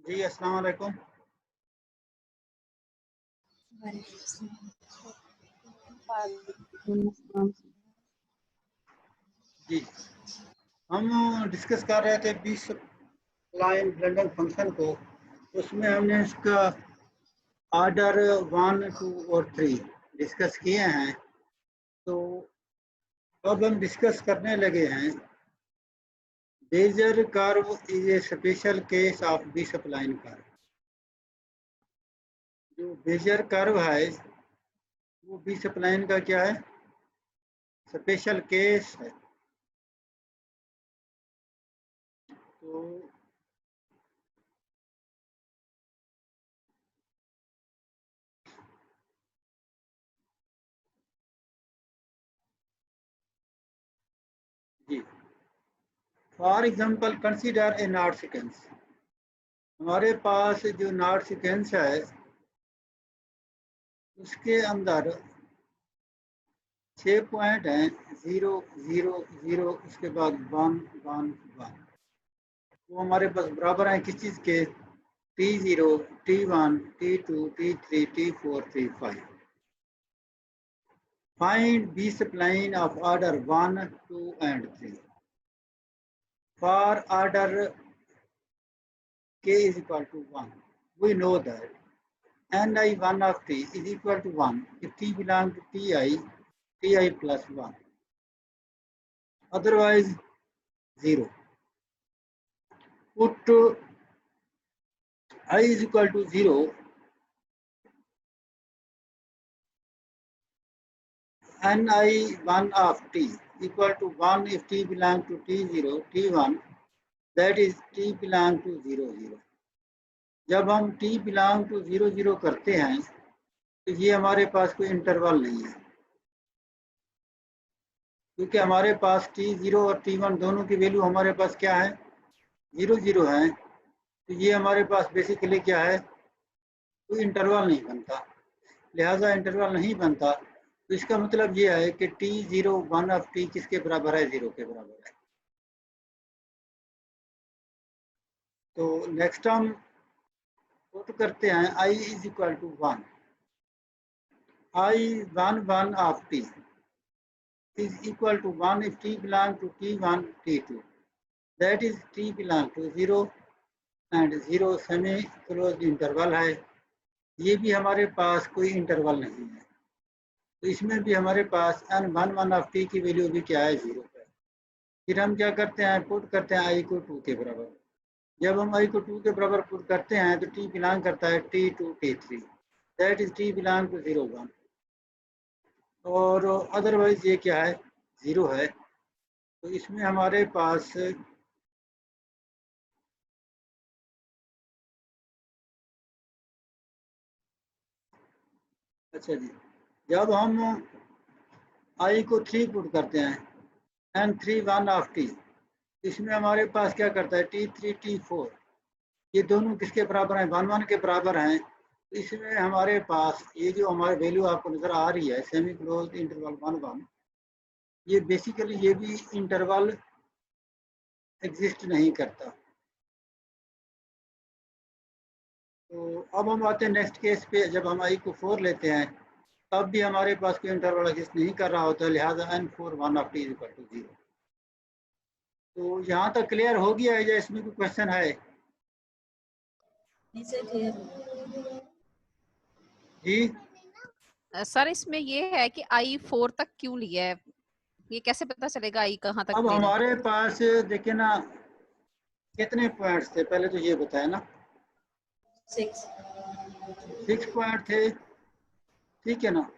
जी अस्सलाम वालेकुम। जी हम डिस्कस कर रहे थे बी सप्लाइन ब्लेंडिंग फंक्शन को। उसमें हमने इसका ऑर्डर 1, 2 और 3 डिस्कस किए हैं। तो अब हम डिस्कस करने लगे हैं Bezier curve is a special case of B spline curve. जो बेजर कर्व है वो बी सप्लाइन का क्या है, स्पेशल केस है। तो जी for example consider a knot sequence. हमारे पास जो नॉट सीक्वेंस है उसके अंदर 6 पॉइंट हैं, 0 0 0, उसके बाद 1 1 1। वो हमारे पास बराबर हैं किस चीज़ के, T0 T1 T2 T3 T4 T5। Find B spline of order 1 2 and 3 for order k is equal to 1। we know that ni1 of t is equal to 1 if t belongs to ti plus 1, otherwise 0। put I is equal to 0 ni1 of t equal to 1 if t belongs to t0 t1, that is t belongs to 0 0। जब हम t belongs to 0 0 करते हैं तो ये हमारे पास कोई interval नहीं है, क्योंकि हमारे पास T0 और T1 दोनों की वैल्यू हमारे पास क्या है, 0 0 है। तो ये हमारे पास बेसिकली क्या है, कोई इंटरवल नहीं बनता। लिहाजा इंटरवल नहीं बनता तो इसका मतलब ये है कि T0 1 ऑफ t किसके बराबर है, 0 के बराबर है। तो नेक्स्ट हम पुट करते हैं I is equal to 1। I1 of t is equal to 1 if t belongs to T1 T2, that is t belongs to 0 and 0 semi close interval है। ये भी हमारे पास कोई इंटरवल नहीं है, तो इसमें भी हमारे पास n1 ऑफ t की वैल्यू भी क्या है, 0 है। फिर हम क्या करते हैं, पुट करते हैं i को 2 के बराबर। जब हम i को 2 के बराबर पुट करते हैं तो t बिलोंग करता है T2 T3, that is t belong to 0 1, और अदरवाइज ये क्या है, 0 है। तो इसमें हमारे पास अच्छा जी, जब हम i को 3 पुट करते हैं n3 1 ऑफ t, इसमें हमारे पास क्या करता है T3 T4, ये दोनों किसके बराबर हैं, 1 1 के बराबर हैं। तो इसमें हमारे पास ये जो हमारी वैल्यू आपको नजर आ रही है सेमी क्लोज इंटरवल 1 1, ये बेसिकली ये भी इंटरवल एग्जिस्ट नहीं करता। तो अब हम आते हैं नेक्स्ट केस पे, जब हम i को 4 लेते हैं तब भी हमारे पास कोई इंटरवल एग्जिस्ट नहीं कर रहा होता, लिहाजा n4 1 of t is equal to 0। तो यहाँ तक क्लियर हो गया है या इसमें कोई क्वेश्चन है? जी सर इसमें ये है कि आई 4 तक क्यों लिया है, ये कैसे पता चलेगा आई कहाँ तक अब लेना है? हमारे पास देखिए ना कितने पॉइंट्स थे, पहले तो ये बताया ना 6 पॉइंट थे, ठीक है ना।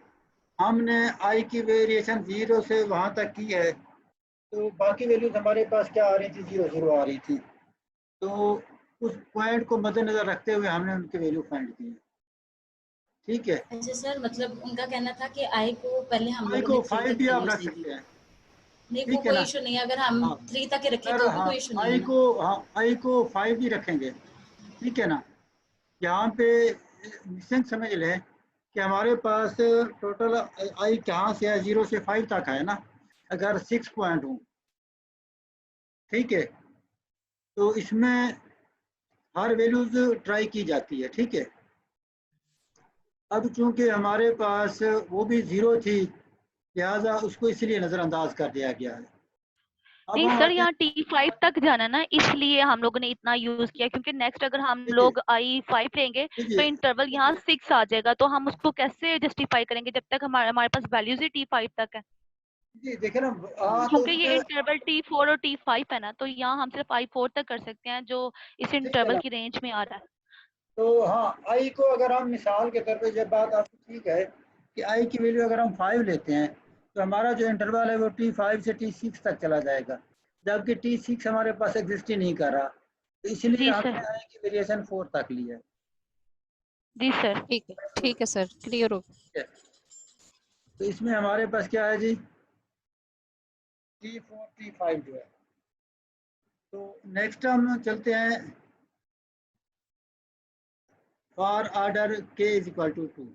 हमने आई की वेरिएशन 0 से वहां तक की है, तो बाकी वैल्यूज हमारे पास क्या आ रही थी, 0 0 आ रही थी। तो उस पॉइंट को मद्देनजर रखते हुए हमने उनकी वैल्यू फाइंड की, ठीक है। अच्छा सर, मतलब उनका कहना था कि आई को पहले हम आई लोगों को ने 3 5 तक भी आप वैल्यूज रख देखी, सकते हैं, नहीं वो ठीक है कोई ना। इशू नहीं है, अगर हम हाँ 3 तक रखें सर, तो भी हाँ कोई इशू नहीं है ना। आई को 5 भी रखेंगे, ठीक है ना। यहाँ पे निश्चित समझ लें कि हमारे पास टोटल आई कहाँ से है, 0 से 5 तक है ना। अगर 6 पॉइंट हो, ठीक है, तो इसमें हर वैल्यूज ट्राई की जाती है, ठीक है। अब चूंकि हमारे पास वो भी 0 थी, लिहाजा उसको इसलिए नज़रअंदाज कर दिया गया है। अब नहीं हम सर, आते यहाँ T5 तक जाना ना, इसलिए हम लोगों ने इतना यूज किया, क्योंकि नेक्स्ट अगर हम देखिए लोग I5 लेंगे तो देखिए इंटरवल यहाँ 6 आ जाएगा, तो हम उसको कैसे जस्टिफाई करेंगे जब तक हमारे हमारे पास वैल्यूज ही T5 तक है। जी देखिए ना, हाँ तो क्योंकि ये उसमें इंटरवल T4 और T5 है ना, तो यहाँ हम सिर्फ I4 तक कर सकते हैं जो इस ठीक है इंटरवल ना। की रेंज में आ रहा है। तो हाँ, आई को अगर हम मिसाल के तौर पे, जब बात आपकी ठीक है कि आई की वैल्यू अगर हम 5 लेते हैं तो हमारा जो इंटरवल है वो T5 से T6 तक चला जाएगा, जबकि T6 हमारे पास एग्जिस्ट ही नहीं कर रहा, तो इसलिए जी हमने सर। आई की वेरिएशन 4 तक ली है। जी सर। ठीक है सर, क्लियर हो। ठीक है, तो इसमें हमारे पास क्या है जी, T4 T5 जो है। तो नेक्स्ट हम चलते हैं for order k is equal to 2।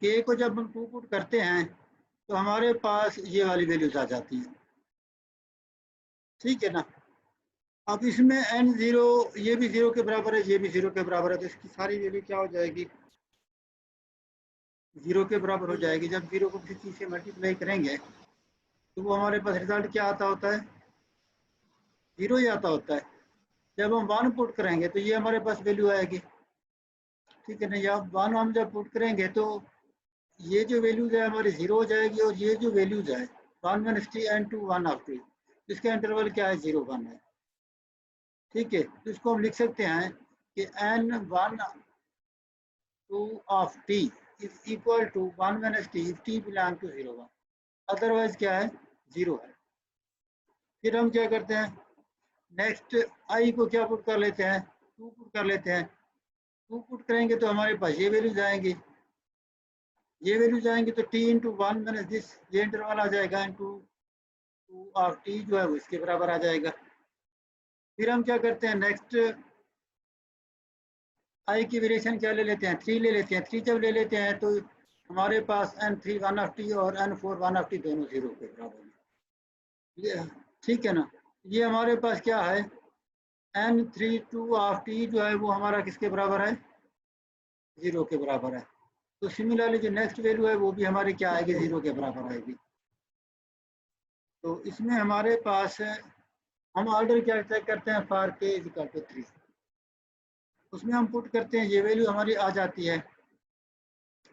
k को जब हम 2 पुट करते हैं तो हमारे पास ये वाली वैल्यूज आ जाती हैं, ठीक है ना। अब इसमें n0 ये भी 0 के बराबर है, ये भी 0 के बराबर है, तो इसकी सारी वैल्यू क्या हो जाएगी, 0 के बराबर हो जाएगी। जब 0 को किसी चीज़ से मल्टीप्लाई करेंगे तो वो हमारे पास रिजल्ट क्या आता होता है, 0 ही आता होता है। जब हम 1 पुट करेंगे तो ये हमारे पास वैल्यू आएगी, ठीक है ना। या 1 हम जब पुट करेंगे तो ये जो वैल्यूज है हमारी 0 हो जाएगी, और ये जो वैल्यूज है 1 - t n 2 1 of t, इसका इंटरवल क्या है, 0 1 है, ठीक है। तो इसको हम लिख सकते हैं कि n1 2 of t is equal to 1 - t if t belong to 0 1, otherwise क्या है, 0 है। फिर हम क्या करते हैं, नेक्स्ट आई को क्या पुट कर लेते हैं, 2 पुट कर लेते हैं। 2 पुट करेंगे तो हमारे पास ये वैल्यूज आएंगी, ये वैल्यूज आएंगी, तो t इंटू 1 - दिस, ये इंटरवल आ जाएगा, इंटू 2 ऑफ t जो है वो इसके बराबर आ जाएगा। फिर हम क्या करते हैं, नेक्स्ट आई की वेरिएशन क्या ले लेते हैं, 3 ले लेते हैं। 3 जब ले लेते हैं तो हमारे पास n3 1 ऑफ t और n4 1 ऑफ t दोनों 0 के बराबर है, ये ठीक है ना। ये हमारे पास क्या है, n3 2 ऑफ t जो है वो हमारा किसके बराबर है, 0 के बराबर है। तो सिमिलरली जो नेक्स्ट वैल्यू है वो भी हमारी क्या आएगी, 0 के बराबर आएगी। तो इसमें हमारे पास हम ऑर्डर क्या चेक करते हैं, for k is equal to 3, उसमें हम पुट करते हैं, ये वैल्यू हमारी आ जाती है।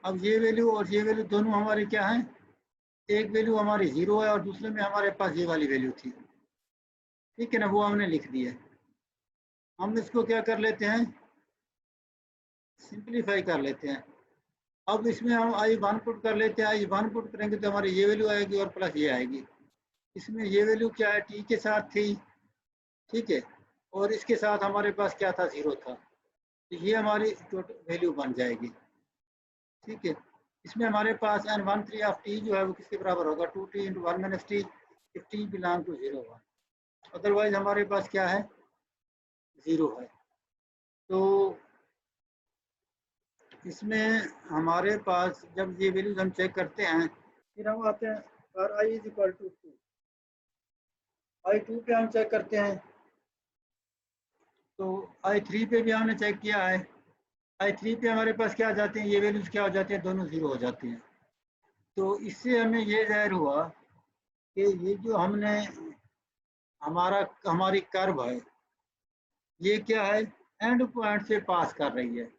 अब ये वैल्यू और ये वैल्यू दोनों हमारे क्या हैं, एक वैल्यू हमारी 0 है और दूसरे में हमारे पास ये वाली वैल्यू थी, ठीक है ना, वो हमने लिख दी है। हम इसको क्या कर लेते हैं, सिंप्लीफाई कर लेते हैं। अब इसमें हम I1 पुट कर लेते हैं, I1 पुट करेंगे तो हमारी ये वैल्यू आएगी और प्लस ये आएगी। इसमें ये वैल्यू क्या है, t के साथ थी, ठीक है, और इसके साथ हमारे पास क्या था, 0 था, तो ये हमारी टोटल वैल्यू बन जाएगी, ठीक है। इसमें हमारे पास n13 ऑफ t जो है वो किसके बराबर होगा, 2t into 1 - t if t belong to 0 1, otherwise हमारे पास क्या है, 0 है। तो इसमें हमारे पास जब ये वैल्यूज हम चेक करते हैं, फिर हम आते हैं और i is equal to 2, I2 पे हम चेक करते हैं, तो I3 पे भी हमने चेक किया है। I3 पे हमारे पास क्या आ जाते हैं, ये वैल्यूज क्या हो जाते हैं, दोनों 0 हो जाते हैं। तो इससे हमें ये जाहिर हुआ कि ये जो हमने हमारी कर्व है ये क्या है, एंड पॉइंट से पास कर रही है,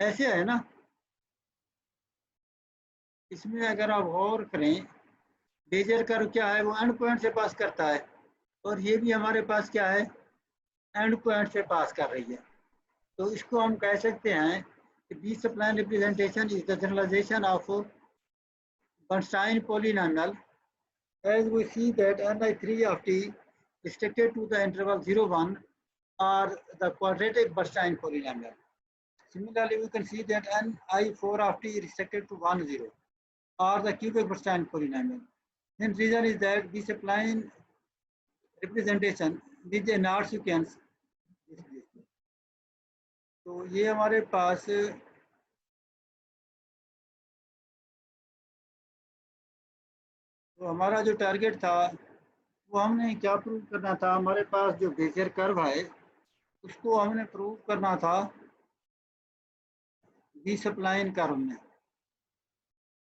ऐसे है ना। इसमें अगर आप गौर करें, बेजर कर्व क्या है, वो एंड पॉइंट से पास करता है, और ये भी हमारे पास क्या है, एंड पॉइंट से पास कर रही है। तो इसको हम कह सकते हैं कि B spline representation is the generalization of Bernstein polynomial as we see that ni3 of t restricted to the interval 0 1 are the quadratic Bernstein polynomial. Similarly, we can see that ni4 of t restricted to 1 0 are the cubic Bernstein polynomial. Hence, reason is that we spline representation with a knot sequence. तो ये हमारे पास तो हमारा जो target था वो हमने क्या प्रूव करना था, हमारे पास जो बेजर कर्व है उसको हमने प्रूव करना था बी सप्लाइन कर्व में।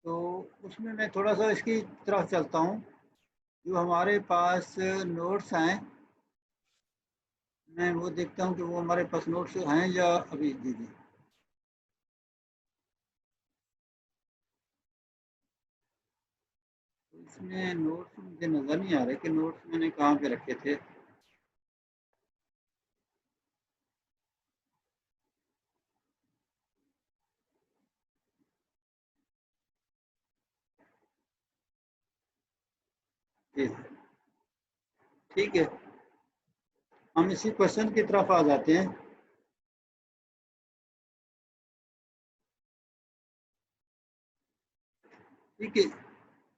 तो उसमें मैं थोड़ा सा इसकी तरफ चलता हूँ। जो हमारे पास नोट्स हैं, मैं वो देखता हूँ कि वो हमारे पास नोट्स हैं या अभी दीजिए। तो इसमें नोट्स मुझे नज़र नहीं आ रहे कि नोट्स मैंने कहाँ पे रखे थे। जी, ठीक है, हम इसी क्वेश्चन की तरफ आ जाते हैं। ठीक है,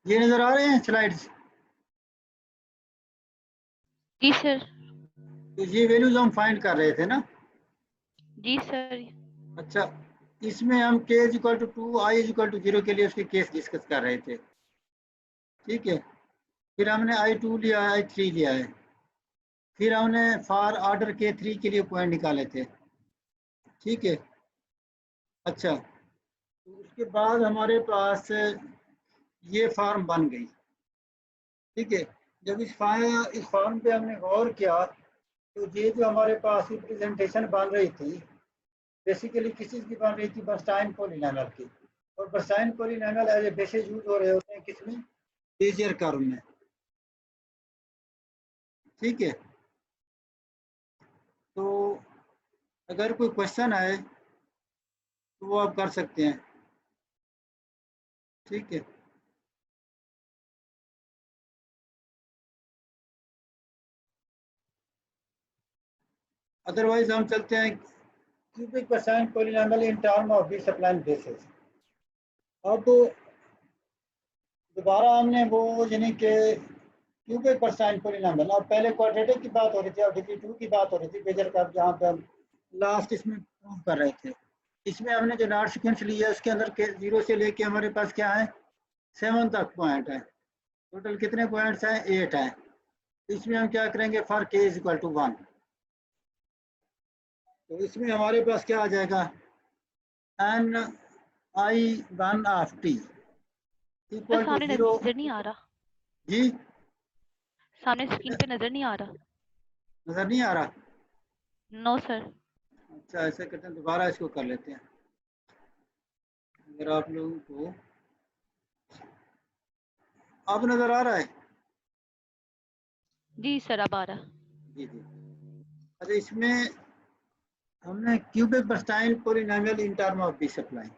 ये नज़र आ रहे हैं स्लाइड्स? जी सर। तो ये वैल्यूज हम फाइंड कर रहे थे ना। जी सर। अच्छा, इसमें हम k is equal to 2, i is equal to 0 के लिए उसके केस डिस्कस कर रहे थे। ठीक है, फिर हमने i2 लिया है, i3 लिया है, फिर हमने फॉर ऑर्डर k3 के लिए पॉइंट निकाले थे। ठीक है, अच्छा, तो उसके बाद हमारे पास ये फॉर्म बन गई। ठीक है, जब इस फॉर्म पे हमने गौर किया तो ये जो हमारे पास रिप्रेजेंटेशन बन रही थी, बेसिकली किस चीज़ की बन रही थी? बर्स्टाइन पॉलिनॉमियल की। और Bernstein polynomial as a basis use हो रहे होते हैं किसमें? बेजियर कर्व में। ठीक है, तो अगर कोई क्वेश्चन है तो वो आप कर सकते हैं। ठीक है, अदरवाइज हम चलते हैं cubic Bernstein polynomial in term of B spline basis. अब दोबारा हमने वो यानी कि क्यूबिक बर्स्टाइन पॉलिनॉमियल, अब पहले क्वाड्रेटिक की बात हो रही थी, अब डिग्री 2 की बात हो रही थी बेजर कर्व, जहाँ पे हम लास्ट इसमें प्रूव कर रहे थे। इसमें हमने जो नॉट सीक्वेंस लिया है उसके अंदर के 0 से लेके हमारे पास क्या है? 7 तक पॉइंट है। टोटल कितने पॉइंट्स हैं? 8 हैं। इसमें हम क्या करेंगे? For k is equal to 1, तो इसमें हमारे पास क्या आ जाएगा? n i1 of t sir equal to सामने 0। नजर नहीं आ रहा, जी, सामने स्क्रीन पे नजर नहीं आ रहा। नजर नहीं आ रहा? No sir. अच्छा, ऐसे करते हैं, दोबारा इसको कर लेते हैं। अगर आप लोगों को अब नजर आ रहा है? जी सर अब आ रहा। जी जी। अच्छा, इसमें हमने cubic Bernstein polynomial in term of B spline,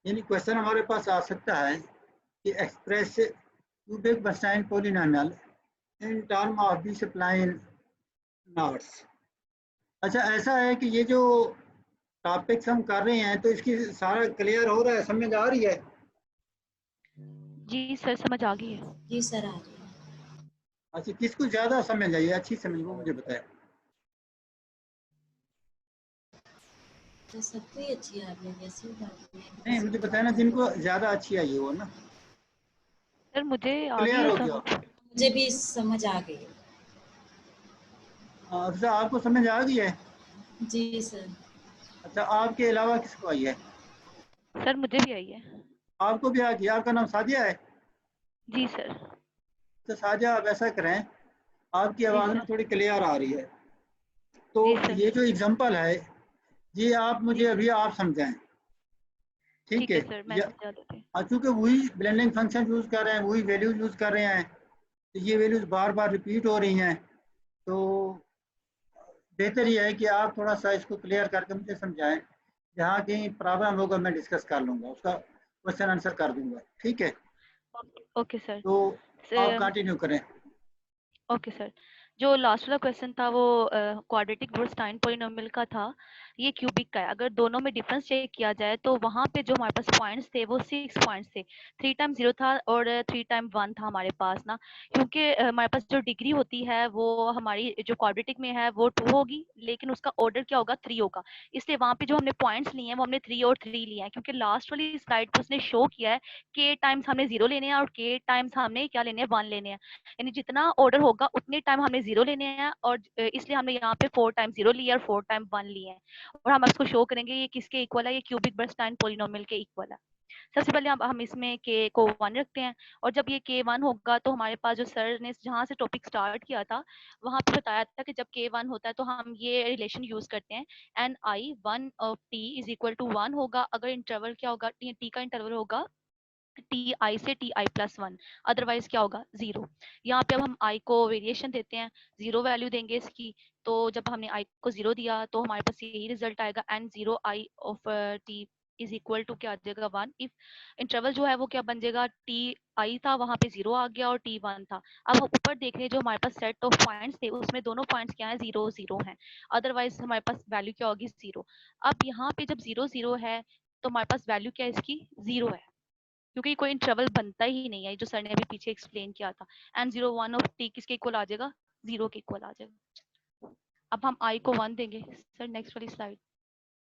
यानी क्वेश्चन हमारे पास आ सकता है कि express cubic Bernstein polynomial in term of B spline knots. अच्छा, ऐसा है कि ये जो टॉपिक्स हम कर रहे हैं तो इसकी सारा क्लियर हो रहा है, समझ आ रही है? जी सर समझ आ गई है। जी सर आ रही है। अच्छा, किसको ज़्यादा समझ आई, अच्छी समझ, वो मुझे बताए। तो सबको ही अच्छी आ रही है, वैसी बात नहीं है। नहीं, मुझे बताया ना, जिनको ज़्यादा अच्छी आई है वो ना। सर मुझे आ गई क्लियर है हो गया? समझ। मुझे भी समझ आ गई है। अच्छा, आपको समझ आ गई है? जी सर। अच्छा, आपके अलावा किसको आई है? सर मुझे भी आई है। आपको भी आ गई? आपका नाम सादिया है? जी सर। तो सादिया, आप ऐसा करें, आपकी जी आवाज़ ना सर। थोड़ी क्लियर आ रही है, तो जी सर। ये जो एग्जांपल है ये आप मुझे जी अभी आप समझाएं। ठीक ठीक है, है सर मैं या समझा देती हूँ। चूँकि वही ब्लेंडिंग फंक्शन यूज़ कर रहे हैं, वही वैल्यूज यूज़ कर रहे हैं, तो ये वैल्यूज बार बार रिपीट हो रही हैं, तो बेहतर ये है कि आप थोड़ा सा इसको क्लियर करके मुझे समझाएं। जहाँ कहीं प्रॉब्लम होगा मैं डिस्कस कर लूँगा, उसका क्वेश्चन आंसर कर दूंगा। ठीक है, ओके सर। तो आप कंटिन्यू करें। Okay sir. जो लास्ट वाला क्वेश्चन था वो क्वाड्रेटिक बर्स्टाइन पॉलिनोमियल का था, ये क्यूबिक का है। अगर दोनों में डिफरेंस चेक किया जाए तो वहाँ पे जो हमारे पास पॉइंट्स थे वो 6 पॉइंट्स थे। 3 टाइम 0 था और 3 टाइम 1 था हमारे पास ना, क्योंकि हमारे पास जो डिग्री होती है वो हमारी जो क्वाड्रेटिक में है वो 2 होगी, लेकिन उसका ऑर्डर क्या होगा? 3 होगा। इसलिए वहाँ पे जो हमने पॉइंट्स लिए हैं वो हमने 3 और 3 लिए हैं, क्योंकि लास्ट वाली स्लाइड पर उसने शो किया है के टाइम्स हमने 0 लेने हैं और के टाइम्स हमने क्या लेने हैं? 1 लेने हैं। यानी जितना ऑर्डर होगा उतने टाइम हमने जीरो लेने हैं और इसलिए हमने यहाँ पे 4 टाइम जीरो लिया और 4 टाइम 1 लिए हैं और हम इसको शो करेंगे ये किसके इक्वल है, ये क्यूबिक बर्नस्टाइन पॉलिनोमियल के इक्वल है। सबसे पहले हम इसमें के को 1 रखते हैं और जब ये के 1 होगा तो हमारे पास जो सर ने जहाँ से टॉपिक स्टार्ट किया था वहां पे बताया था कि जब के 1 होता है तो हम ये रिलेशन यूज करते हैं N I 1 of T is equal to 1 होगा अगर इंटरवल क्या होगा, टी का इंटरवल होगा टी आई से टी आई प्लस 1, अदरवाइज क्या होगा 0। यहाँ पे अब हम आई को वेरिएशन देते हैं, 0 वैल्यू देंगे इसकी, तो जब हमने आई को 0 दिया तो हमारे पास यही रिजल्ट आएगा N 0 I of T is equal to क्या आ जाएगा 1। इफ इंटरवल जो है वो क्या बन जाएगा, टी आई था वहां पे 0 आ गया और टी 1 था। अब हम ऊपर देख रहे हैं जो हमारे पास सेट ऑफ पॉइंट्स थे उसमें दोनों पॉइंट्स क्या है 0 0 हैं, अदरवाइज हमारे पास वैल्यू क्या होगी 0। अब यहाँ पे जब 0 0 है तो हमारे पास वैल्यू क्या है इसकी 0 है क्योंकि कोई इंटरवल बनता ही नहीं है, जो सर ने अभी पीछे एक्सप्लेन किया था। एन 0 1 ऑफ टी किसके इक्वल आ जाएगा 0 के इक्वल आ जाएगा। अब हम आई को 1 देंगे सर, नेक्स्ट वाली स्लाइड।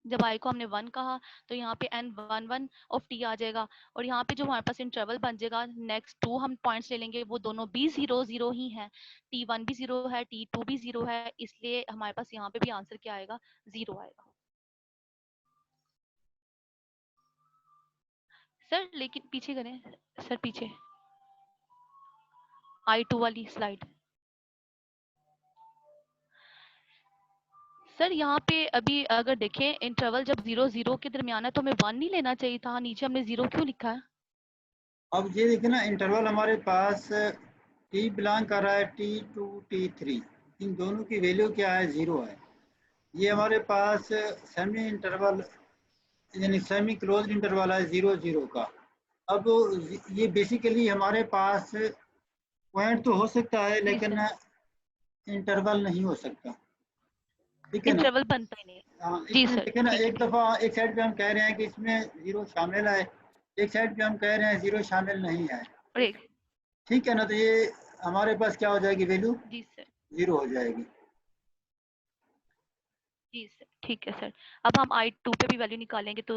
जब आई को हमने 1 कहा तो यहाँ पे एन 1 1 ऑफ टी आ जाएगा और यहाँ पे जो हमारे पास इंटरवल बन जाएगा नेक्स्ट 2 हम पॉइंट्स ले लेंगे, वो दोनों भी 0 0 ही हैं, T1 भी 0 है T2 भी 0 है, इसलिए हमारे पास यहाँ पे भी आंसर क्या आएगा 0 आएगा। सर लेकिन पीछे करें सर, पीछे I2 वाली स्लाइड। सर यहाँ पे अभी अगर देखें इंटरवल जब 0 0 के दरमियान है तो हमें 1 नहीं लेना चाहिए था, नीचे हमने 0 क्यों लिखा है? अब ये देखिए ना, इंटरवल हमारे पास टी बिलोंग कर रहा है T2 T3, इन दोनों की वैल्यू क्या है 0 है। ये हमारे पास सेमी इंटरवल यानी सेमी क्लोज्ड इंटरवल है 0 0 का। अब ये बेसिकली हमारे पास पॉइंट तो हो सकता है लेकिन इंटरवल नहीं हो सकता, ठीक है ना। इंटरवल बनता ही नहीं। हाँ, जी इसमें सर, देखिए ना, ठीक है, एक दफ़ा एक साइड पे हम कह रहे हैं कि इसमें 0 शामिल है, एक साइड पे हम कह रहे हैं 0 शामिल नहीं है, और एक ठीक है ना। तो ये हमारे पास क्या हो जाएगी वैल्यू जी सर, 0 हो जाएगी। जी सर, ठीक है सर। अब हम I2 पे भी वैल्यू निकालेंगे तो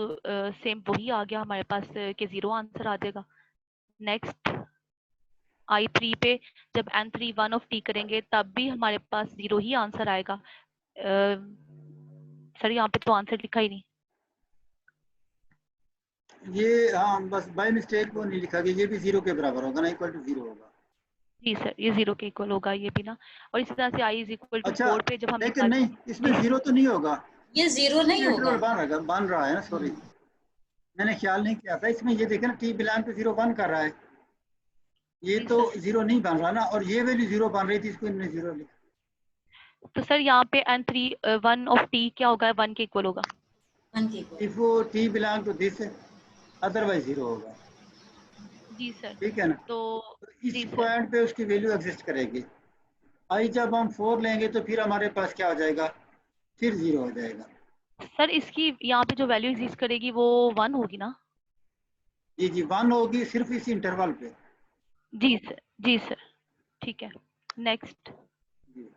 सेम वही आ गया हमारे पास कि 0 आंसर आ जाएगा। नेक्स्ट I3 पे जब N3 1 ऑफ टी करेंगे तब भी हमारे पास 0 ही आंसर आएगा। सर यहाँ पे तो आंसर लिखा ही नहीं। ये हाँ, बस बाय मिस्टेक वो नहीं लिखा गया, ये भी 0 के बराबर होगा ना, इक्वल टू 0 होगा। जी सर, ये 0 के इक्वल होगा ये भी ना, और इसी तरह से I इज इक्वल टू अच्छा, 4 पे जब हम लेकिन नहीं, इसमें 0 तो नहीं होगा, ये 0 नहीं होगा। इंटरवल बन रहा है ना, सॉरी मैंने ख्याल नहीं किया था। इसमें ये देखें ना, टी बिलोंग टू 0 1 कर रहा है, ये जी तो सर। 0 नहीं बन रहा ना, और ये वैल्यू 0 बन रही थी, इसको इन्होंने 0 लिखा। तो सर यहाँ पे N3 1 ऑफ टी क्या होगा 1 के इक्वल होगा। 1 के इक्वल। इफ वो T belong to this otherwise 0 होगा, जी सर, ठीक है ना। तो तो इस जी सर, पॉइंट पे उसकी वैल्यू एग्जिस्ट करेगी। आई जब हम 4 लेंगे तो फिर हमारे पास क्या हो जाएगा, फिर 0 हो जाएगा। सर इसकी यहाँ पे जो वैल्यू एग्जिस्ट करेगी वो 1 होगी ना। जी जी, 1 होगी सिर्फ इस इंटरवल पे। जी सर, जी सर, ठीक है। नेक्स्ट जी।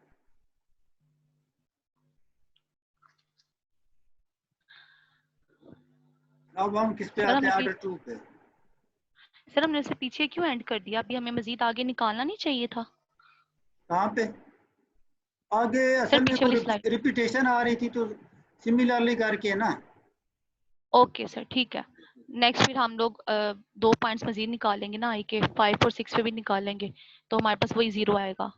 अब हम किस पे सर आते हमने हैं, ऑर्डर 2 पे। सर हमने उसे पीछे क्यों एंड कर दिया, अभी हमें मजीद आगे निकालना नहीं चाहिए था। कहाँ पे आगे, सर असल में पीछे वो वाली स्लाइड। रिपीटेशन आ रही थी तो सिमिलरली करके ना। ओके सर, ठीक है। नेक्स्ट फिर हम लोग 2 पॉइंट्स मजीद निकालेंगे ना, आई के 5 और 6 पे भी निकालेंगे तो हमारे पास वही 0 आएगा।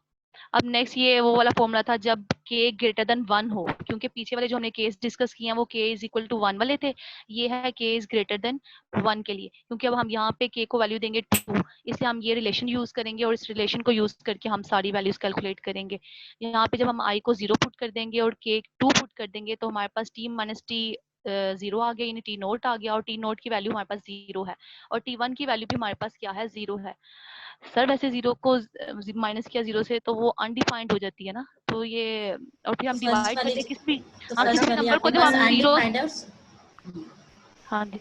अब नेक्स्ट ये वो वाला फॉर्मूला था जब k ग्रेटर देन 1 हो, क्योंकि पीछे वाले जो हमने केस डिस्कस किए हैं वो k इज इक्वल टू 1 वाले थे, ये है k इज ग्रेटर देन 1 के लिए, क्योंकि अब हम यहाँ पे k को वैल्यू देंगे 2, इसलिए हम ये रिलेशन यूज करेंगे और इस रिलेशन को यूज करके हम सारी वैल्यूज कैलकुलेट करेंगे। यहाँ पे जब हम i को 0 पुट कर देंगे और k 2 पुट कर देंगे तो हमारे पास t माइनस टी 0 आ गया, यानी टी नोट आ गया, और टी नोट की वैल्यू हमारे पास 0 है और t1 की वैल्यू भी हमारे पास क्या है 0 है। सर वैसे 0 को माइनस किया 0 से तो वो अनडिफाइंड हो जाती है ना, तो ये और फिर तो हम फर्स्ट डिवाइड वाली करते हैं किस भी तो हाँ फर्स्ट किसी अच्छा, वाली नंबर को आपके जब पास हम जीरो। अनडिफाइंड है। हाँ जी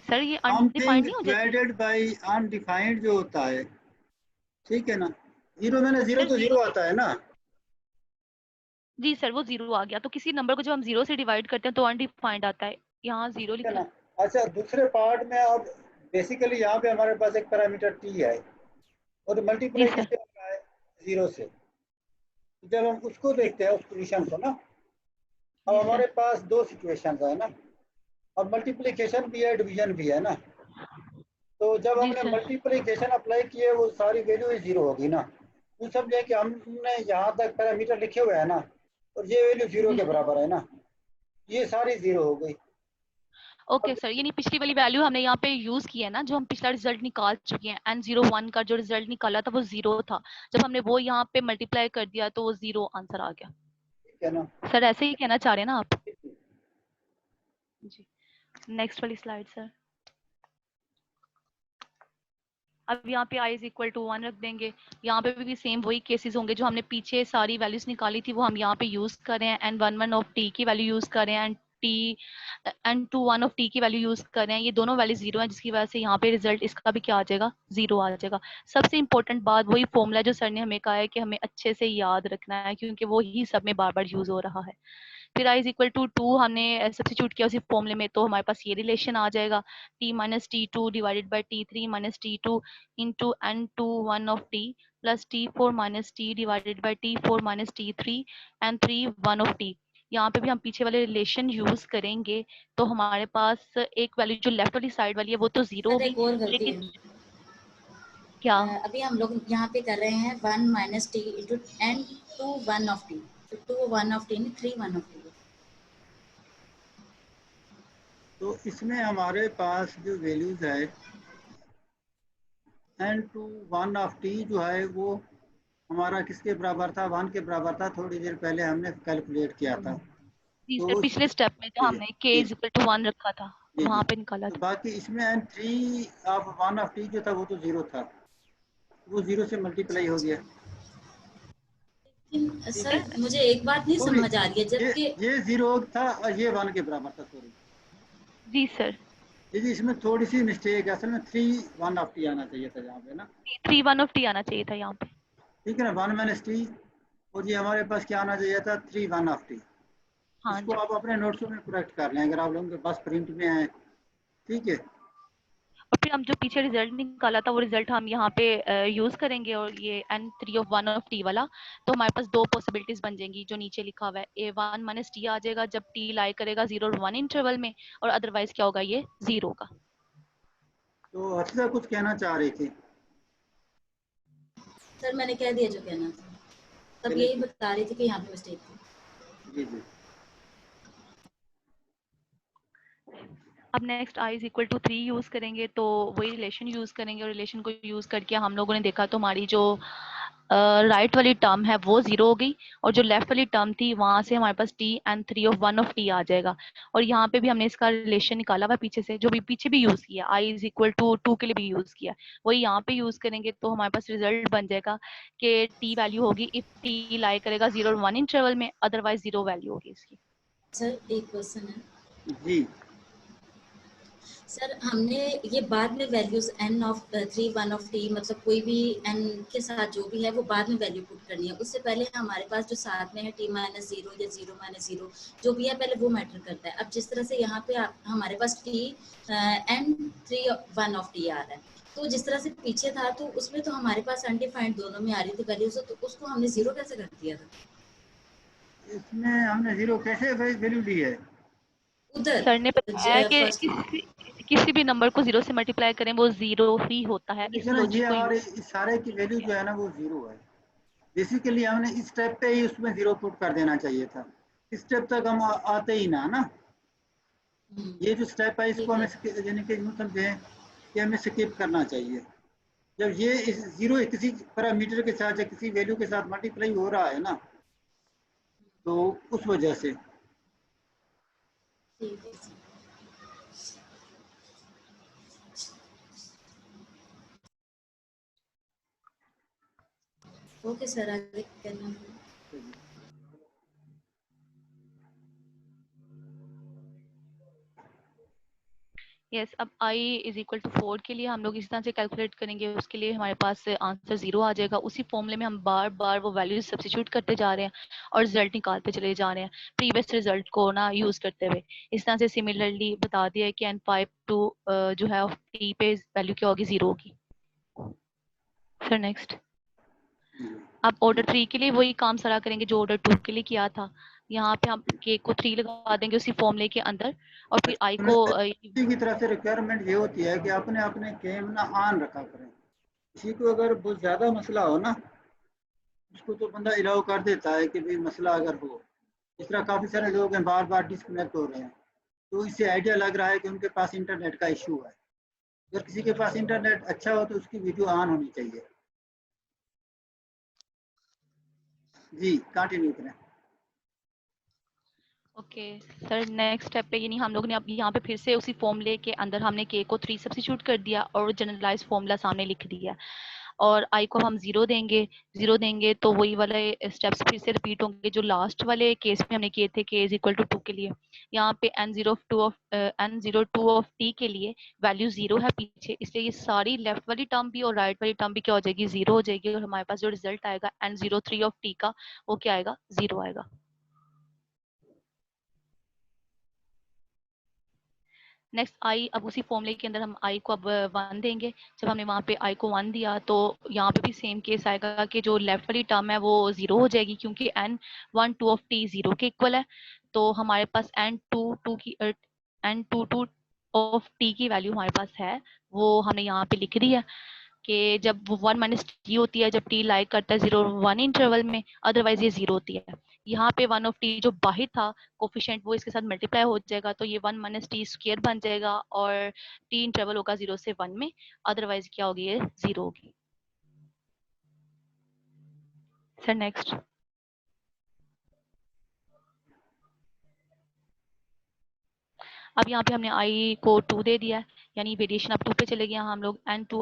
सर, ये समथिंग अनडिफाइंड नहीं हो जाती। डिवाइडेड बाय अनडिफाइंड जो होता है, ठीक है ना। 0 में ना 0 सर तो 0 0 आता है ना। जी सर, वो 0 आ गया, तो किसी नंबर को जब हम 0 से डिवाइड करते हैं तो अनडिफाइंड आता है, यहाँ 0 ठीक है लिखा ना। है। अच्छा, दूसरे पार्ट में अब बेसिकली यहाँ पे हमारे पास एक पैरामीटर टी है और जी मल्टीप्लाई सर, किससे हो रहा है, 0 से। जब हम उसको देखते हैं उस पोजीशन को ना, अब जी हमारे सर। पास दो सिचुएशंस है ना, और मल्टीप्लिकेशन भी है, डिवीजन भी है ना। तो जब जी हमने सर। मल्टीप्लिकेशन अप्लाई किए वो सारी वैल्यू ही जीरो होगी ना। तो समझे कि हमने यहाँ तक पैरामीटर लिखे हुए हैं ना, और ये वैल्यू जीरो जी के सर। बराबर है ना, ये सारी जीरो हो गई। ओके अब सर, यानी पिछली वाली वैल्यू हमने यहाँ पे यूज की है ना, जो हम पिछला रिजल्ट निकाल चुके हैं, N01 का जो रिजल्ट निकाला था वो 0 था, जब हमने वो यहाँ पे मल्टीप्लाई कर दिया तो वो 0 आंसर आ गया। ठीक है ना। सर ऐसे ही कहना चाह रहे हैं ना आप? जी। नेक्स्ट वाली स्लाइड सर। अब यहाँ पे i इज इक्वल टू 1 रख देंगे। यहाँ पे भी सेम वही केसेस होंगे, जो हमने पीछे सारी वैल्यूज निकाली थी वो हम यहाँ पे यूज कर रहे हैं। n11 ऑफ t की वैल्यू यूज कर रहे हैं, n21 ऑफ t की वैल्यू यूज कर रहे हैं। ये दोनों वैल्यू जीरो है, जिसकी वजह से यहाँ पे रिजल्ट इसका भी क्या आ जाएगा, जीरो आ जाएगा। सबसे इंपॉर्टेंट बात वही फॉर्मूला जो सर ने हमें कहा है कि हमें अच्छे से याद रखना है, क्योंकि वो ही सब में बार बार यूज हो रहा है। फिर i इज इक्वल टू 2 हमने सब्स्टिट्यूट किया उसी फॉर्मूले में, तो हमारे पास ये रिलेशन आ जाएगा, t minus t2 divided by t3 minus t2 into n21 of t plus t4 minus t divided by t4 minus t3 n31 of t। यहाँ पे भी हम पीछे वाले रिलेशन यूज करेंगे, तो हमारे पास एक वैल्यू जो लेफ्ट वाली साइड वाली है वो तो जीरो सर होगी, एक और गलती लेकिन है। क्या? अभी हम लोग यहाँ पे कर रहे हैं 1 minus T into N two 1 of T, तो 2 1 ऑफ टी नहीं 3 1 ऑफ टी। तो इसमें हमारे पास जो वैल्यूज है n/1 ऑफ t जो है वो हमारा किसके बराबर था, 1 के बराबर था। थोड़ी देर पहले हमने कैलकुलेट किया था। जी तो सर, पिछले स्टेप में जो जी हमने k जी इज इक्वल टू 1 रखा था जी जी। वहां पे निकाला तो था। बाकी इसमें n/1 ऑफ t जो था वो तो जीरो था, वो जीरो से अच्छा मल्टीप्लाई हो अच्छा, गया। लेकिन ठीक है। सर मुझे एक बात नहीं सॉरी, समझ आ रही है, ये जबकि ये जीरो था और ये 1 के बराबर था। सॉरी जी सर। जी, इसमें थोड़ी सी मिस्टेक है, असल में 3 1 ऑफ t आना चाहिए था यहाँ पे ना। 3 1 ऑफ t आना चाहिए था यहाँ पे। ठीक है ना, 1 माइनस t, और ये हमारे पास क्या आना चाहिए था, 3 1 ऑफ t। हाँ इसको जी। आप अपने नोट्सों में करेक्ट कर लें अगर आप लोगों के पास प्रिंट में है। ठीक है। और फिर हम जो पीछे रिजल्ट निकाला था वो रिजल्ट हम यहाँ पे यूज करेंगे, और ये n3 ऑफ 1 ऑफ t वाला, तो हमारे पास दो पॉसिबिलिटीज बन जाएंगी जो नीचे लिखा हुआ है। ए 1 माइनस टी आ जाएगा जब t लाई करेगा 0 और 1 इंटरवल में, और अदरवाइज क्या होगा, ये 0 का। तो हर्षिता कुछ कहना चाह रही थी। सर मैंने कह दिया जो कहना था, तब चलिए यही ठीक। बता रही थी कि यहाँ पे मिस्टेक थी। जी जी। अब next i is equal to 3 use करेंगे, तो वही रिलेशन यूज करेंगे, और रिलेशन को यूज करके हम लोगों ने देखा तो हमारी जो राइट वाली टर्म है वो 0 हो गई, और जो लेफ्ट वाली टर्म थी वहां से हमारे पास t and 3 of 1 of t आ जाएगा। और यहाँ पे भी हमने इसका रिलेशन निकाला हुआ पीछे से, जो भी पीछे भी यूज किया, i इज इक्वल टू 2 के लिए भी यूज किया, वही यहाँ पे यूज करेंगे, तो हमारे पास रिजल्ट बन जाएगा कि t वैल्यू होगी इफ t लाई करेगा 0 और 1 इंटरवल में, अदरवाइज 0 वैल्यू होगी इसकी। सर एक क्वेश्चन है जी सर, हमने ये बाद में values n of 3 1 of t, मतलब कोई भी n के साथ जो भी है वो बाद में वैल्यू पुट करनी है, उससे पहले हमारे पास जो साथ में है t माइनस 0 या 0 माइनस 0 जो भी है पहले वो मैटर करता है। अब जिस तरह से यहाँ पे हमारे पास t n3 1 ऑफ t आ रहा है, तो जिस तरह से पीछे था तो उसमें तो हमारे पास अनडिफाइंड दोनों में आ रही थी वैल्यूज, तो उसको हमने जीरो कैसे कर दिया था इसमें हमने जीरो कैसे वैल्यू ली है। उधर सर ने बताया कि फर्स्ट। किसी भी नंबर को 0 से मल्टीप्लाई करें वो 0 ही होता है, इस देखिए ना, ये लॉजिक को हमारे यूज। इस सारे की वैल्यू जो है ना वो जीरो है। बेसिकली हमने इस स्टेप पे ही उसमें जीरो पुट कर देना चाहिए था। इस स्टेप तक हम आते ही ना ना। ये जो स्टेप है इसको ठीक हमें है यानी कि यूँ समझे कि हमें स्किप करना चाहिए। जब ये इस जीरो किसी पैरामीटर के साथ या किसी वैल्यू के साथ मल्टीप्लाई हो रहा है ना, तो उस वजह से। ठीक है सर। ओके सर, आगे करना है। यस, अब i इज इक्वल टू 4 के लिए हम लोग इस तरह से कैलकुलेट करेंगे, उसके लिए हमारे पास आंसर 0 आ जाएगा। उसी फॉर्मूले में हम बार बार वो वैल्यूज सब्स्टिट्यूट करते जा रहे हैं और रिजल्ट निकालते चले जा रहे हैं, प्रीवियस रिजल्ट को ना यूज करते हुए। इस तरह से सिमिलरली बता दिया है कि n5 टू जो है t पे वैल्यू क्या होगी, 0 होगी। सर नेक्स्ट, अब ऑर्डर 3 के लिए वही काम सारा करेंगे जो ऑर्डर 2 के लिए किया था। यहाँ पे हम के को 3 लगा देंगे उसी फॉर्मूले के अंदर, और फिर आई को किसी की तरफ से रिक्वायरमेंट ये होती है कि अपने अपने केम ना ऑन रखा करें। किसी को अगर बहुत ज़्यादा मसला हो ना, उसको तो बंदा अलाउ कर देता है कि भाई मसला अगर हो। इस तरह काफ़ी सारे लोग हैं बार बार डिस्कनेक्ट हो रहे हैं, तो इससे आइडिया लग रहा है कि उनके पास इंटरनेट का इशू है। अगर किसी के पास इंटरनेट अच्छा हो तो उसकी वीडियो ऑन होनी चाहिए। जी कंटिन्यू करें। ओके सर, नेक्स्ट स्टेप पे यानी हम लोग ने अब यहाँ पे फिर से उसी फॉर्मूले के अंदर हमने के को 3 सब्स्टिट्यूट कर दिया और जनरलाइज फॉर्मूला सामने लिख दिया, और आई को हम 0 देंगे तो वही वाले स्टेप्स फिर से रिपीट होंगे जो लास्ट वाले केस में हमने किए थे के इज इक्वल टू 2 के लिए। यहाँ पे n02 ऑफ t के लिए वैल्यू 0 है पीछे, इसलिए ये सारी लेफ्ट वाली टर्म भी और राइट वाली टर्म भी क्या हो जाएगी, 0 हो जाएगी, और हमारे पास जो रिजल्ट आएगा n03 ऑफ t का वो क्या आएगा, 0 आएगा। नेक्स्ट आई, अब उसी फॉर्मूले के अंदर हम आई को अब 1 देंगे। जब हमने वहाँ पे आई को 1 दिया तो यहाँ पे भी सेम केस आएगा कि जो लेफ्ट वाली टर्म है वो 0 हो जाएगी, क्योंकि n12 ऑफ t 0 के इक्वल है। तो हमारे पास n22 ऑफ t की वैल्यू हमारे पास है, वो हमने यहाँ पे लिख दी है कि जब वो 1 माइनस टी होती है, जब टी लाइक करता है 0 और 1 इंटरवल में, अदरवाइज ये 0 होती है। यहाँ पे 1 ऑफ टी जो बाहर था कोफिशिएंट वो इसके साथ मल्टीप्लाई हो जाएगा, तो ये 1 माइनस टी स्क्वायर बन जाएगा, और टी इंटरवल होगा 0 से 1 में, अदरवाइज क्या होगी, ये 0 होगी। Sir next. अब यहाँ पे हमने आई को 2 दे दिया है, यानी वेरिएशन अब 2 पे चले गए। हम लोग n2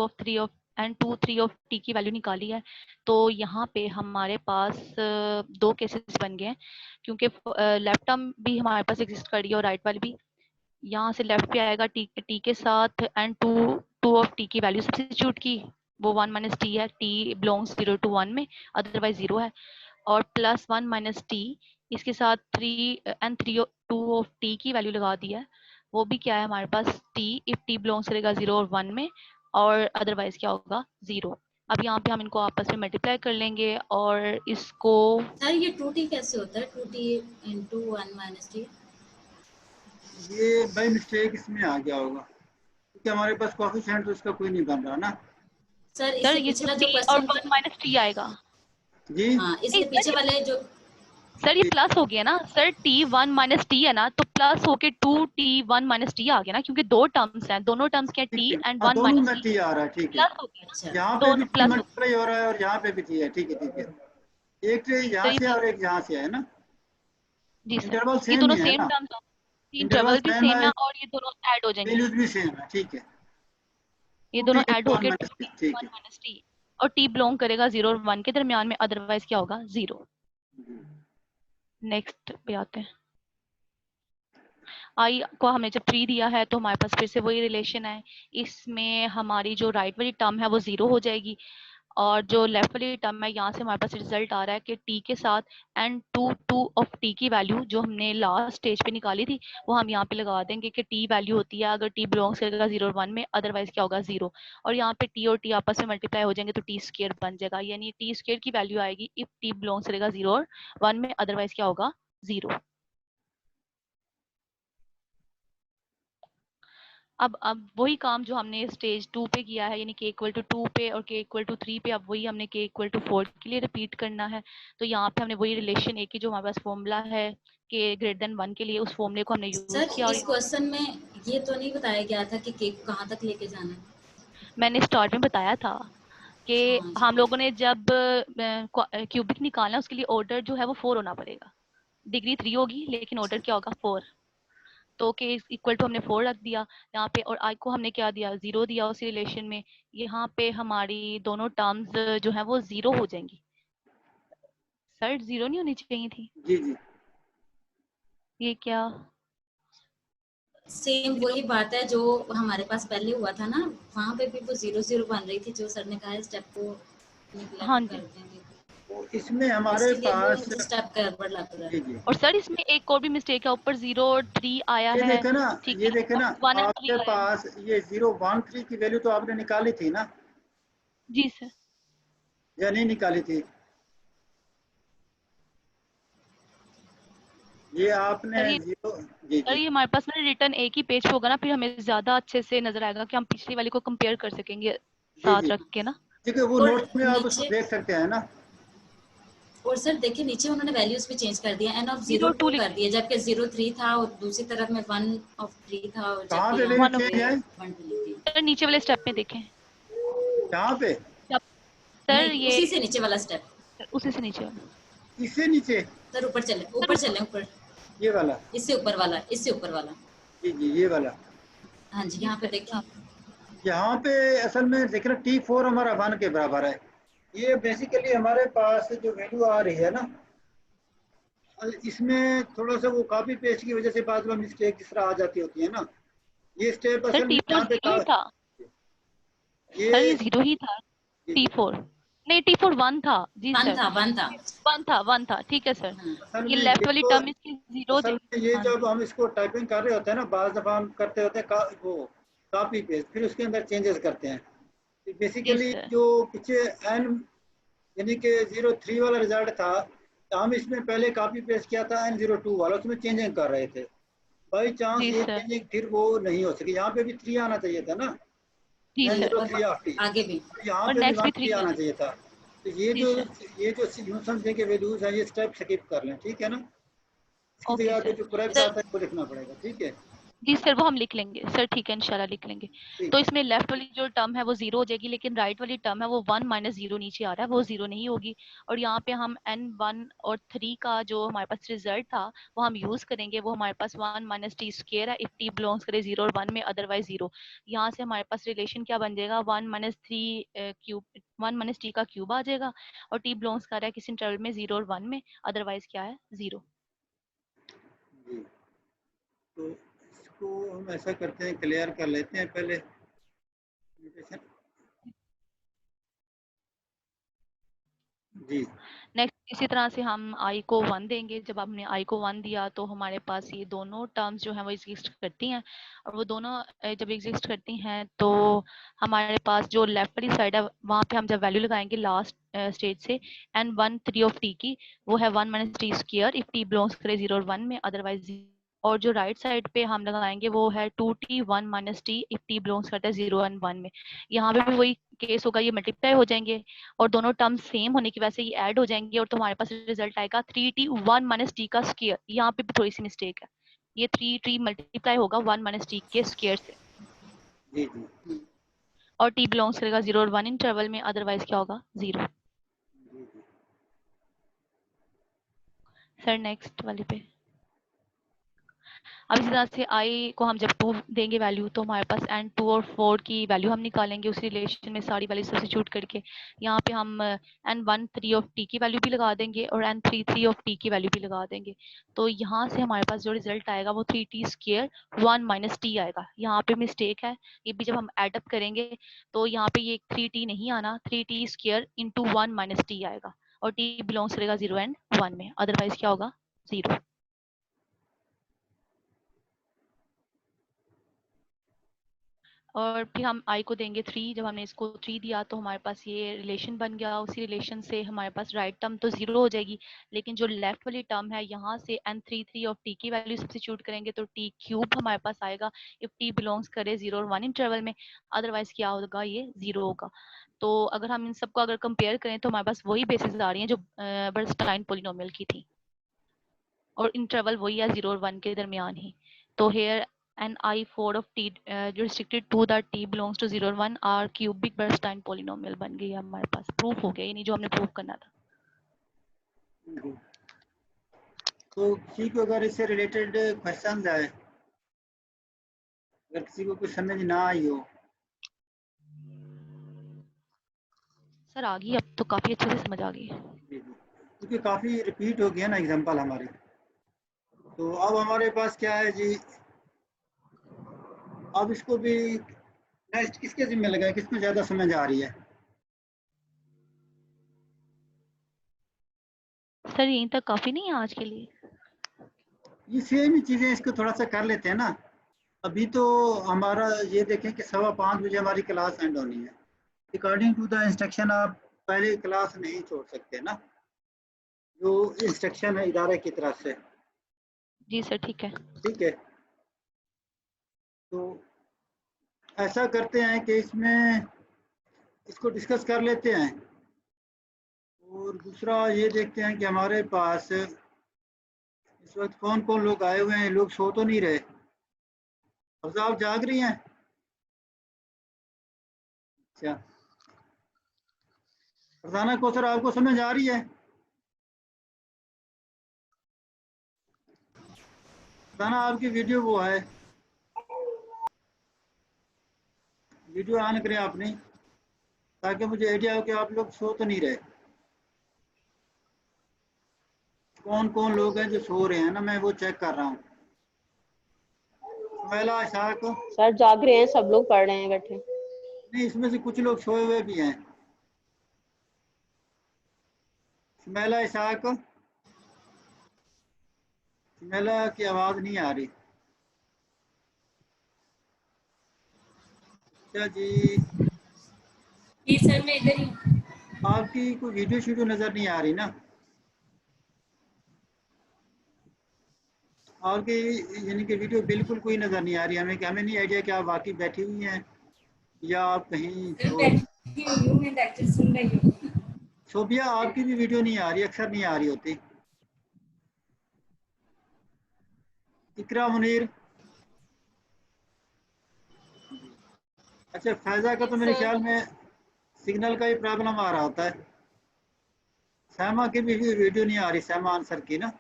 ऑफ t की वैल्यू निकाली है, तो यहाँ पे हमारे पास दो केसेस बन गए हैं, क्योंकि लेफ्ट टर्म भी हमारे पास एग्जिस्ट कर रही है और राइट वाली भी। यहाँ से लेफ्ट पे आएगा t के साथ n2 ऑफ t की वैल्यू सब्स्टिट्यूट की, वो 1 माइनस टी है, t बिलोंग्स 0 to 1 में, अदरवाइज 0 है, और प्लस 1 माइनस टी, इसके साथ n3 ऑफ t की वैल्यू लगा दी है, वो भी क्या है हमारे पास t, इफ t बिलोंग्स करेगा 0 और 1 में, और अदरवाइज क्या होगा, 0। अब यहाँ पे हम इनको आपस में मल्टीप्लाई कर लेंगे, और इसको सर ये 2t कैसे होता है, 2t into 1 minus t? ये बाई मिस्टेक इसमें आ गया होगा, क्योंकि हमारे पास कोएफिशिएंट तो इसका कोई नहीं बन रहा ना। सर सर इससे ये पिछला तो जो t और क्वेश्चन 1 माइनस टी आएगा। जी हाँ इसके नहीं, पीछे वाले जो सर ये प्लस हो गया ना सर, t 1 माइनस टी है ना, तो प्लस होके 2t 1 माइनस टी आ गया ना, क्योंकि दो टर्म्स हैं, दोनों टर्म्स के ठीक t ठीक, एंड हाँ 1 दोनों माइनस में टी, टी आ रहा है, ठीक है। प्लस हो गया ना, अच्छा यहाँ पे भी दोनों टी प्लस हो गया। मल्टीप्लाई हो रहा है और यहाँ पे भी टी है, ठीक है ठीक है। एक तो तो यहाँ ये से और एक यहाँ से है ना, जी सर, इंटरवल ये सेम दोनों ही है सेम ना, टर्म्स हैं, इंटरवल इंटरवल भी सेम सेम है, है, और ये दोनों ऐड हो जाएंगे, वैल्यूज भी सेम है, ठीक है। ये 2t दोनों ऐड into 1 होके minus 2t t, ठीक 1 है। माइनस टी, और t बिलोंग करेगा 0 और 1 के दरमियान में, अदरवाइज क्या होगा, 0। नेक्स्ट पे आते हैं। आई को हमने जब 3 दिया है तो हमारे पास फिर से वही रिलेशन है, इसमें हमारी जो राइट वाली टर्म है वो 0 हो जाएगी, और जो लेफ्ट वाली टर्म है यहाँ से हमारे पास रिजल्ट आ रहा है कि t के साथ n22 ऑफ t की वैल्यू जो हमने लास्ट स्टेज पे निकाली थी वो हम यहाँ पे लगा देंगे कि t वैल्यू होती है अगर t बिलोंग्स करेगा 0 और 1 में, अदरवाइज क्या होगा, 0। और यहाँ पे t और t आपस में मल्टीप्लाई हो जाएंगे तो t स्क्वायर बन जाएगा, यानी t स्क्वायर की वैल्यू आएगी इफ t बिलोंग्स करेगा 0 और 1 में, अदरवाइज क्या होगा, 0। अब वही काम जो हमने स्टेज 2 पे किया है, यानी k इक्वल टू 2 पे और k इक्वल टू 3 पे, अब वही हमने k इक्वल टू 4 के लिए रिपीट करना है। तो यहाँ पे हमने वही रिलेशन एक ही जो हमारे पास फॉर्मूला है k ग्रेटर देन 1 के लिए, उस फॉर्मूले को हमने यूज सर किया। और इस क्वेश्चन में ये तो नहीं बताया गया था कि केक को कहाँ तक लेके जाना है। मैंने स्टार्ट में बताया था कि हाँ हम लोगों ने जब क्यूबिक निकालना उसके लिए ऑर्डर जो है वो 4 होना पड़ेगा, डिग्री 3 होगी लेकिन ऑर्डर क्या होगा, 4। तो के इक्वल टू हमने 4 रख दिया यहाँ पे, और आई को हमने क्या दिया, 0 दिया उसी रिलेशन में। यहाँ पे हमारी दोनों टर्म्स जो है वो 0 हो जाएंगी। सर 0 नहीं होनी चाहिए थी, जी जी ये क्या, सेम वही बात है जो हमारे पास पहले हुआ था ना, वहाँ पे भी वो 0 0 बन रही थी, जो सर ने कहा स्टेप को हाँ निगलेक्ट कर जी। देंगे, तो इसमें हमारे इसलिए पास वो स्टेप गड़बड़ लग रहा जी है। जी और सर इसमें एक और भी मिस्टेक है, ऊपर 0 और 3 आया ये है, देखे ना, ठीक ये है, देखे ना, 1 एंड 3 आपके आया है। पास ये 013 की वैल्यू तो आपने निकाली थी ना, जी सर, या नहीं निकाली थी? ये आपने सर ये 0 जी सर जी ये हमारे पास ना रिटर्न एक ही पेज पे होगा ना, फिर हमें ज्यादा अच्छे से नजर आएगा कि हम पिछली वाली को कंपेयर कर सकेंगे जी साथ जी रख के ना। ठीक है, वो और नोट्स में आप उसको नीचे, देख सकते हैं ना। और सर देखिए नीचे उन्होंने वैल्यूज भी चेंज कर दिया, एन ऑफ 02 02 कर दिया, जबकि 03 था और दूसरी तरफ में 1 ऑफ 3 था, और कहाँ जबकि पे यहाँ वैल्यू वन ऑफ चेंज पे है? 120 थी। सर नीचे वाले स्टेप में देखें। कहाँ पे? सर नहीं, ये उसी से नीचे वाला स्टेप, उसी से नीचे वाला। इससे नीचे? सर ऊपर चले, सर ऊपर चले, ऊपर, ये वाला? इससे ऊपर वाला, इससे ऊपर वाला। जी जी ये वाला। हाँ जी, जी यहाँ पे सर देखिए। यहाँ पे असल में देख रहे T4 हमारा 1 के बराबर है। ये बेसिकली हमारे पास जो वैल्यू आ रही है ना, इसमें थोड़ा सा वो कॉपी पेस्ट की वजह से बाद में मिस्टेक इस तरह आ जाती होती है ना। ये स्टेप सर असल में T4 यहाँ पे जीरो ही था। ये सर ये 0 ही था। जी जी T4 नहीं, T4 1 था जी 1 सर। था, 1 था। 1 था ठीक है सर। हाँ, असल ये में लेफ्ट ये वाली तो टर्म इसकी 0 असल में ये हाँ जब जी हम इसको टाइपिंग कर रहे होते हैं ना, बाज दफा हम करते होते हैं वो कॉपी पेस्ट, फिर उसके अंदर चेंजेस करते हैं। तो जी बेसिकली सर। जो पीछे एन यानी कि 03 वाला रिजल्ट था, तो हम इसमें पहले कॉपी पेस्ट किया था N02 वाला, उसमें चेंजिंग कर रहे थे। बाई चांस जी ये सर। चेंजिंग फिर वो नहीं हो सकी। यहाँ पे भी 3 आना चाहिए था ना, जी सर। और N03 ऑफ टी, आगे भी। यहाँ और पे भी नेक्स्ट भी 1 3 3 आना आना। चाहिए था। तो जी सर। ये जो यूं समझे के वैल्यूज है, ये स्टेप स्किप कर लें, ठीक है ना। इसकी ओके जगह पे सर। जो करेक्ट सर आता है वो लिखना पड़ेगा, ठीक है। जी सर वो हम लिख लेंगे सर, ठीक है इंशाल्लाह लिख लेंगे। ठीक तो है इसमें लेफ्ट वाली जो टर्म है वो 0 हो जाएगी, लेकिन राइट वाली टर्म है वो 1 माइनस 0 नीचे आ रहा है, वो 0 नहीं होगी। और यहाँ पे हम N1 और 3 का जो हमारे पास रिजल्ट था वो हम यूज करेंगे। वो हमारे पास 1 माइनस टी स्क्वायर है इफ टी बिलोंग्स करे 0 और 1 में, अदरवाइज 0। यहाँ से हमारे पास रिलेशन क्या बन जाएगा, 1 माइनस 3 क्यूब, 1 माइनस टी का क्यूब आ जाएगा। और टी बिलोंग्स कर रहा है किसी इंटरवल में 0 और 1 में, अदरवाइज क्या है 0। जी। तो इसको हम ऐसा करते हैं, क्लियर कर लेते हैं पहले notation। जी नेक्स्ट इसी तरह से हम आई को 1 देंगे। जब हमने आई को 1 दिया तो हमारे पास ये दोनों टर्म्स जो हैं वो एग्जिस्ट करती हैं। और वो दोनों जब एग्जिस्ट करती हैं तो हमारे पास जो लेफ्ट वाली साइड है वहाँ पे हम जब वैल्यू लगाएंगे लास्ट स्टेज से N13 ऑफ टी की, वो है 1 minus T square if T belongs करे 0 और 1 में, अदरवाइज। और जो राइट साइड पे हम लगाएंगे वो है 2t 1 minus T if T belongs करता है 0 एंड 1 में। यहाँ पे भी वही केस होगा, ये मल्टीप्लाई हो जाएंगे और दोनों टर्म सेम होने की वजह से ये ऐड हो जाएंगे और तुम्हारे पास रिजल्ट आएगा 3t 1 माइनस टी का स्क्वायर। यहाँ पे भी थोड़ी सी मिस्टेक है, ये 3t मल्टीप्लाई होगा 1 माइनस टी के स्क्वायर से। जी जी और t बिलोंग्स करेगा 0 और 1 इंटरवल में, अदरवाइज क्या होगा 0। जी जी। सर नेक्स्ट वाले पे अब इसी तरह से आई को हम जब 2 देंगे वैल्यू तो हमारे पास N2 और 4 की वैल्यू हम निकालेंगे उसी रिलेशन में सारी वैल्यू सब्स्टिट्यूट करके। यहाँ पे हम N13 ऑफ टी की वैल्यू भी लगा देंगे और N33 ऑफ टी की वैल्यू भी लगा देंगे। तो यहाँ से हमारे पास जो रिजल्ट आएगा वो 3t स्क्वायर 1 माइनस टी आएगा। यहाँ पे मिस्टेक है, ये भी जब हम एडअप करेंगे तो यहाँ पे ये 3t नहीं आना, 3t square into 1 minus T आएगा। और t बिलोंग्स करेगा 0 एंड 1 में, अदरवाइज क्या होगा 0। और फिर हम आई को देंगे 3। जब हमने इसको 3 दिया तो हमारे पास ये रिलेशन बन गया। उसी रिलेशन से हमारे पास राइट टर्म तो 0 हो जाएगी, लेकिन जो लेफ्ट वाली टर्म है यहाँ से N33 ऑफ टी की वैल्यू सब्स्टिट्यूट करेंगे तो टी क्यूब हमारे पास आएगा इफ टी बिलोंग्स करे 0 और 1 इंटरवल में, अदरवाइज क्या होगा ये 0 होगा। तो अगर हम इन सबको अगर कंपेयर करें तो हमारे पास वही बेसिस आ रही हैं जो बर्नस्टाइन पोलिनोमियल की थी और इंटरवल वही है 0 और 1 के दरमियान ही। तो here N i 4 of t जो restricted to the t belongs to 0 और 1 आर क्यूबिक बर्नस्टाइन पोलिनोमियल बन गई है हमारे पास, प्रूफ हो गया, ये नहीं जो हमने प्रूफ करना था। जी। तो किसी को अगर इससे रिलेटेड क्वेश्चन आए, अगर किसी को कुछ समझ ना आई हो। सर आ गई, अब तो काफी अच्छे से समझ आ गई। जी जी, क्योंकि काफ़ी रिपीट हो गया ना एग्जांपल हमारे। तो अब हमारे पास क्या है जी, अब इसको भी नेक्स्ट किसके जिम्मे लगाए, किसमें ज़्यादा समझ आ रही है? सर यहीं तक काफी नहीं है आज के लिए? ये सेम ही चीज़ें, इसको थोड़ा सा कर लेते हैं ना। अभी तो हमारा ये देखें कि 5:15 बजे हमारी क्लास एंड होनी है। अकॉर्डिंग टू द इंस्ट्रक्शन आप पहले क्लास नहीं छोड़ सकते ना, जो इंस्ट्रक्शन है इदारे की तरफ से। जी सर ठीक है। ठीक है, तो ऐसा करते हैं कि इसमें इसको डिस्कस कर लेते हैं, और दूसरा ये देखते हैं कि हमारे पास इस वक्त कौन कौन लोग आए हुए हैं। लोग सो तो नहीं रहे? अब आप जाग रही हैं? अच्छा, फरजाना कौसर आपको समझ आ रही है? फरजाना आपकी वीडियो वो है, वीडियो ऑन करें आपने, ताकि मुझे आइडिया हो कि आप लोग सो तो नहीं रहे। कौन कौन लोग हैं जो सो रहे हैं ना, मैं वो चेक कर रहा हूँ। सुमैला, इशाक? सर जाग रहे हैं, सब लोग पढ़ रहे हैं बैठे। नहीं, इसमें से कुछ लोग सोए हुए भी हैं। सुमैला, इशाक? सुमैला की आवाज़ नहीं आ रही। अच्छा जी, जी सर मैं इधर ही हूँ। आपकी कोई वीडियो शीडियो नज़र नहीं आ रही ना? आपकी यानी कि वीडियो बिल्कुल कोई नज़र नहीं आ रही हमें, कि हमें नहीं आइडिया कि आप वाकई बैठी हुई हैं या आप कहीं सर बैठी हुई हूँ, मैं लेक्चर सुन रही हूँ। सोबिया, आपकी भी वीडियो नहीं आ रही, अक्सर नहीं आ रही होती। इकरा, मुनीर? अच्छा, फैज़ा का तो मेरे ख्याल में सिग्नल का ही प्रॉब्लम आ रहा होता है। सहमा की भी वीडियो नहीं आ रही, सहमा आंसर की ना?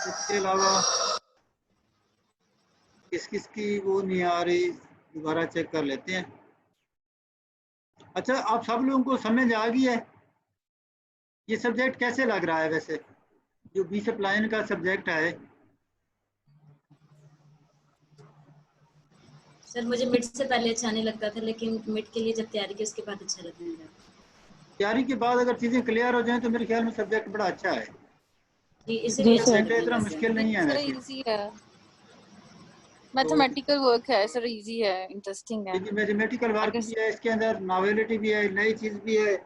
इसके अलावा किस किस की वो नहीं आ रही, दोबारा चेक कर लेते हैं। अच्छा, आप सब लोगों को समझ आ गई है? ये सब्जेक्ट कैसे लग रहा है वैसे, जो बी सप्लाइन का सब्जेक्ट है? सर मुझे मिड से पहले अच्छा नहीं लगता था, लेकिन मिड के लिए जब तैयारी की उसके बाद अच्छा लगने लगा। तैयारी के बाद अगर चीज़ें क्लियर हो जाएं तो मेरे ख्याल में सब्जेक्ट बड़ा अच्छा है। जी जी इसीलिए अच्छा सर। सब्जेक्ट लगने इतना लगा मुश्किल सर। नहीं है सर वैसे। इजी है, तो मैथमेटिकल वर्क है सर, इजी है, इंटरेस्टिंग है। देखिए, मैथमेटिकल वर्क अगर भी है इसके अंदर, नॉवेलिटी भी है, नई चीज़ भी है,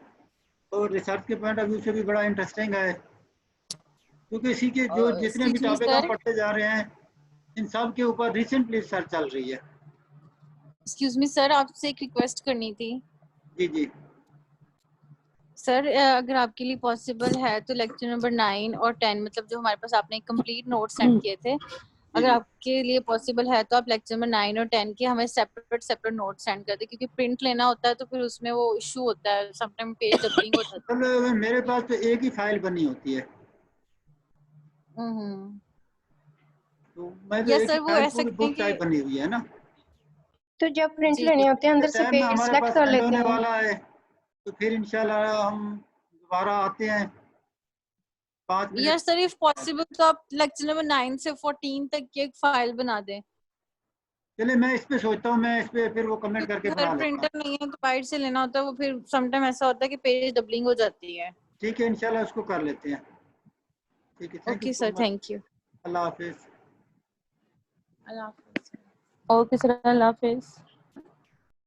और रिसर्च के पॉइंट ऑफ व्यू से भी बड़ा इंटरेस्टिंग है, क्योंकि इसी के जो जितने भी एक्सक्यूज मी टॉपिक हम सर, पढ़ते जा रहे हैं, इन सब के ऊपर रिसेंटली रिसर्च चल रही है। एक्सक्यूज मी सर, आपसे एक रिक्वेस्ट करनी थी। जी जी। सर अगर आपके लिए पॉसिबल है तो लेक्चर नंबर 9 और 10, मतलब जो हमारे पास आपने कंप्लीट नोट सेंड किए थे, जी अगर जी, आपके लिए पॉसिबल है तो आप लेक्चर नंबर 9 और 10 के हमें सेपरेट नोट सेंड कर दें, क्योंकि प्रिंट लेना होता है तो फिर उसमें वो इशू होता है, समटाइम पेज डबलिंग हो जाती मतलब मेरे पास तो एक ही फाइल बनी होती है, है। तो मैं तो यस एक ही सर, वो फाइल ऐसा पूरी करें बुक कि टाइप बनी हुई है ना। तो जब प्रिंट जी लेने जी होते हैं अंदर से टाइम में पेज हमारे सिलेक्ट पास कर एंड लेते होने हैं। वाला है, तो फिर इंशाल्लाह हम दोबारा आते हैं 5 minute. Yes sir, if possible तो आप लेक्चर नंबर 9 से 14 तक की एक फाइल बना दें। चलिए, मैं इस पे सोचता हूँ, मैं इस पे फिर वो कमेंट करके क्योंकि बना घर लेता हूँ। प्रिंटर नहीं है तो बाहर से लेना होता है, वो फिर समटाइम ऐसा होता है कि पेज डबलिंग हो जाती है। ठीक है, इंशाल्लाह उसको कर लेते हैं। ठीक है, thank you okay so sir, much. Thank you. अल्लाह हाफिज। अल्लाह हाफिज़। ओके सर, अल्लाह हाफिज।